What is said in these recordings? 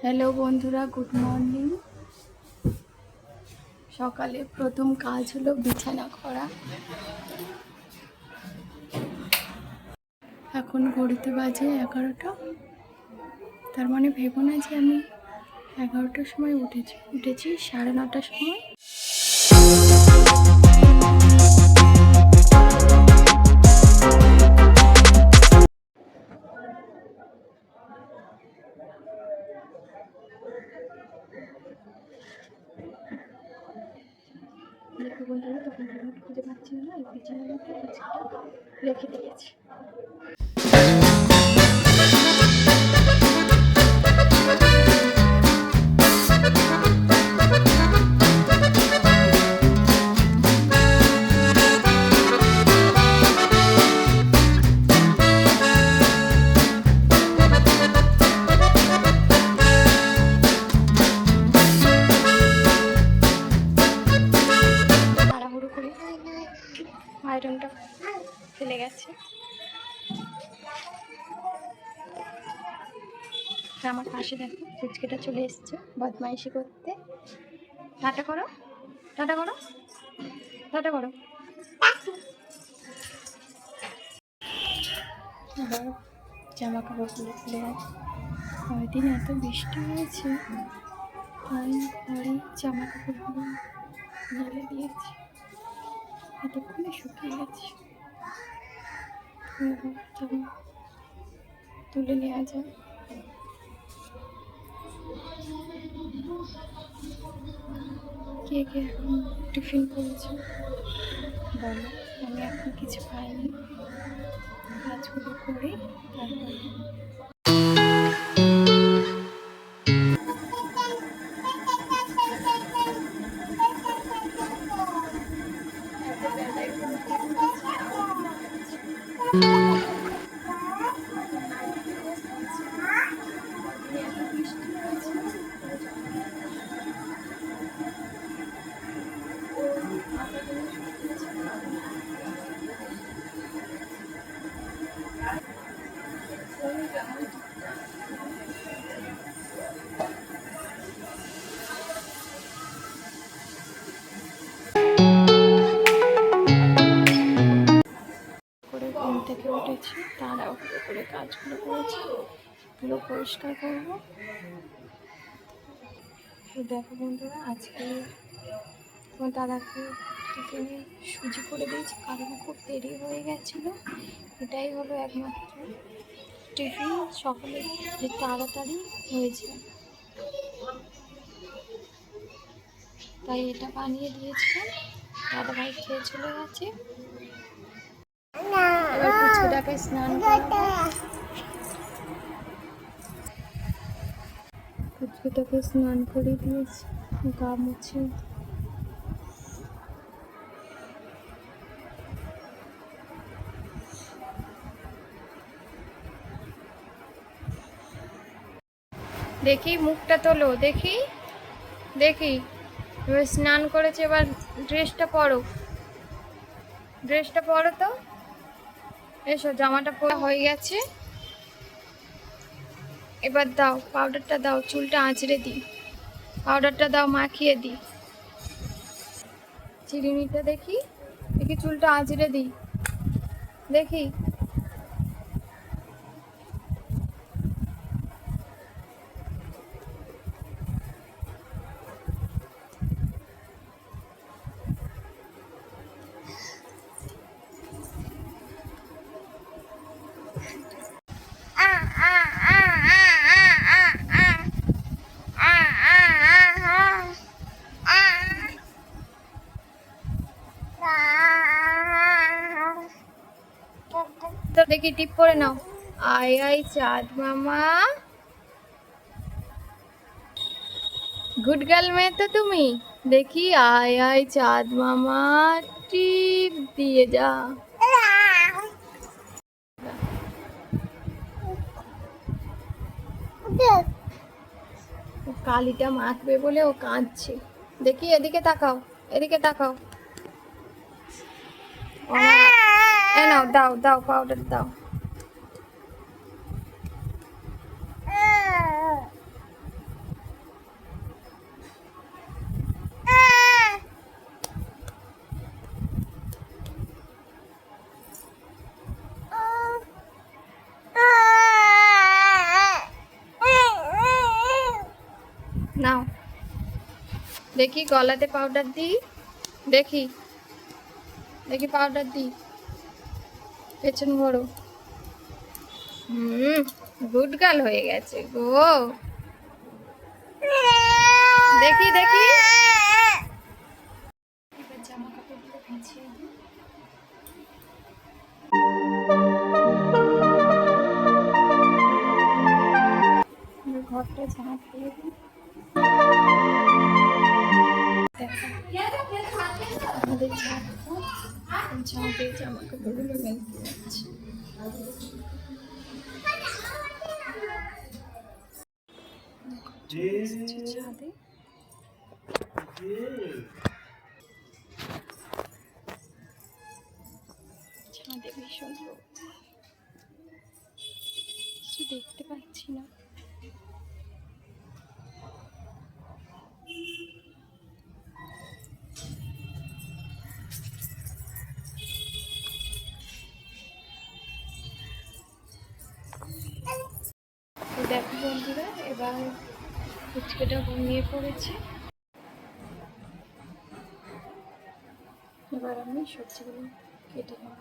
Hello বন্ধুরা, good morning. সকালে প্রথম কাজ হলো বিছানা করা। এখন ঘড়িতে বাজে 11টা। তার মানে ভেবো না যে আমি 11টার সময় উঠেছি 9:30টার সময়। দেখো বন্ধুরা, তখন রিমোট খুঁজে পাচ্ছি না, এই বিছানার মধ্যে রেখে দিয়েছি। আয়রনটা ফেলে গেছে। আমার পাশে দেখো ফুচকেটা চলে এসছে বদমাইশি করতে। টাটা করো, টাটা করো, টাটা করো। আবার জামা কাপড়গুলো খুলে গেছে। কয়দিন এত বৃষ্টি হয়েছে, তাই ঘরে জামা কাপড়গুলো মেলে দিয়েছি। এতক্ষণে শুকিয়ে গেছে। তুলে নেওয়া যায়। কে কে এখন টিফিন করেছে বলো? আমি এখন কিছু খাইনি, কাজগুলো করি তারপরে। ঘুম থেকে উঠেছি, তাড়াহুড়ো করে কাজগুলো করেছি, পুরো পরিষ্কার করবো। দেখো বন্ধুরা, আজকে তোমার দাদাকে টিফিনে সুজি করে দিয়েছি, কারণ খুব দেরি হয়ে গেছিলো। এটাই হলো একমাত্র টিফিন সকালে যে তাড়াতাড়ি হয়েছে, তাই এটা বানিয়ে দিয়েছিলাম। দাদা ভাই খেয়ে চলে গেছে। এবার পুচকুটাকে স্নান করাবো। পুচকুটাকে স্নান করে দিয়েছি, গা মুছে। দেখি মুখটা তোলো, দেখি দেখি। এবার স্নান করেছে, এবার ড্রেসটা পরো, ড্রেসটা পরো তো। এসো, জামাটা পরা হয়ে গেছে। এবার দাও পাউডারটা দাও, চুলটা আঁচড়ে দিই, পাউডারটা দাও, মাখিয়ে দিই। চিরুনিটা দেখি, দেখি চুলটা আঁচড়ে দিই, দেখি। তো দেখি টিপ করে নাও। আয় আয় চাঁদ মামা, গুড গার্ল মেয়ে তো তুমি। দেখি আয় আয় চাঁদ মামা, টিপ দিয়ে যা। কালিটা মাখবে বলে ও কাঁদছে। দেখি এদিকে তাকাও, এদিকে তাকাও। নাও, দাও দাও, পাউডার দাও। নাও দেখি গলাতে পাউডার দিই, দেখি দেখি পাউডার দিই, পেছন ঘোরো। গুড গার্ল হয়ে গেছে গো। দেখি দেখি, এবার জামা কাপড়গুলো ভিজিয়ে দিই। ঘরটা ঝাঁট দিয়ে দিই। আমাদের ঝাঁটে জামা কাপড়গুলো মেলতে যাচ্ছে। ছাদে ছাদে ভীষণ রোদ, কিছু দেখতে পাচ্ছি না। দেখো বন্ধুরা, এবার ফুচকাটা ঘুমিয়ে পড়েছে। এবার আমি সবজিগুলো কেটে নেব।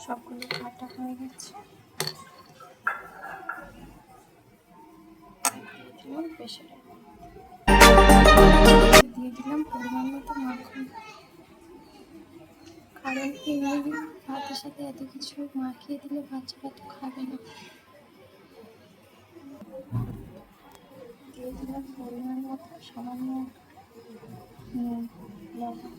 সবগুলো কাটা হয়ে গেছে। দিয়ে দিলাম প্রেসারে, দিয়ে দিলাম পরিমাণ মতো মাখন। কারণ এইভাবে ভাতের সাথে এত কিছু মাখিয়ে দিলে বাচ্চারা তো খাবে না। দিয়ে দিলাম পরিমাণ মতো সামান্য লবণ।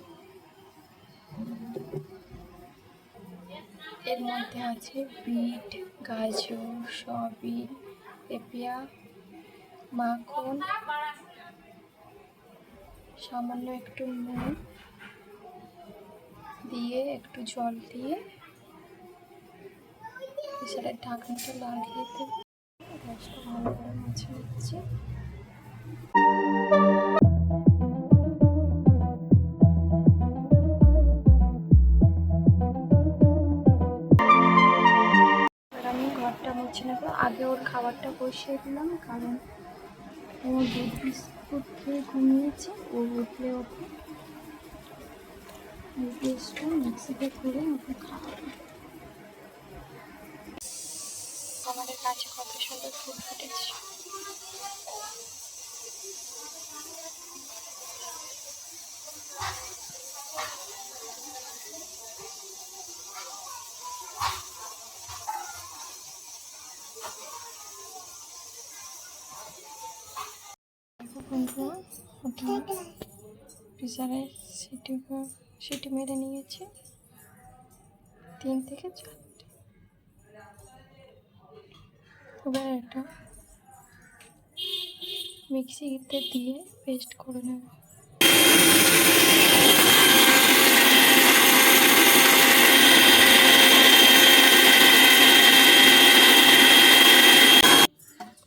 এর মধ্যে আছে বিট, গাজর, সয়াবিন, পেঁপা, মাখন, সামান্য একটু নুন দিয়ে একটু জল দিয়ে প্রেসারের ঢাকনাটা লাগিয়ে দেব। গ্যাসটা ভালো করে মুছে নিচ্ছি। আমি ঘরটা মুছে নেব। আগে ওর খাবারটা বসিয়ে দিলাম, কারণ ও দুধ বিস্কুট খেয়ে ঘুমিয়েছে। ও উঠলে ওকে পেস্টটা মিক্সিতে করে ওকে খাওয়াবো। আমাদের কাছে কত সুন্দর ফুল ফুটেছে। বন্ধুরা, ওটা প্রেসারে সিটি মেরে নিয়েছে 3 থেকে 4টে। এবার একটা মিক্সিতে দিয়ে পেস্ট করে নেব।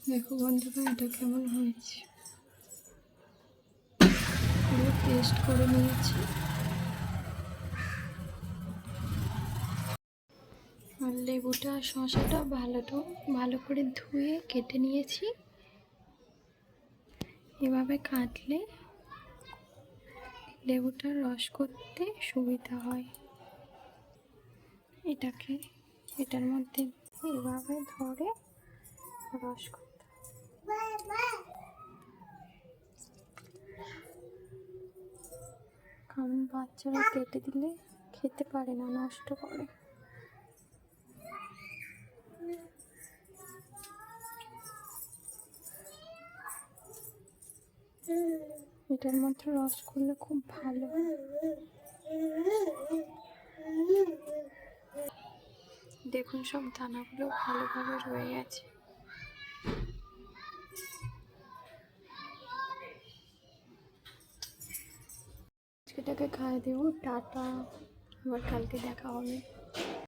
দেখো বন্ধুরা, এটা কেমন হয়েছে, পুরো পেস্ট করে নিয়েছি। আর লেবুটা আর শসাটা ভালো করে ধুয়ে কেটে নিয়েছি। এভাবে কাটলে লেবুটার রস করতে সুবিধা হয়। এটার মধ্যে এভাবে ধরে রস করতে, কারণ বাচ্চারা কেটে দিলে খেতে পারে না, নষ্ট করে। এটার মধ্যে রস করলে খুব ভালো। দেখুন, সব দানাগুলো ভালোভাবে রয়ে গেছে। আজকেটাকে খাইয়ে দেবো। টাটা, আবার কালকে দেখা হবে।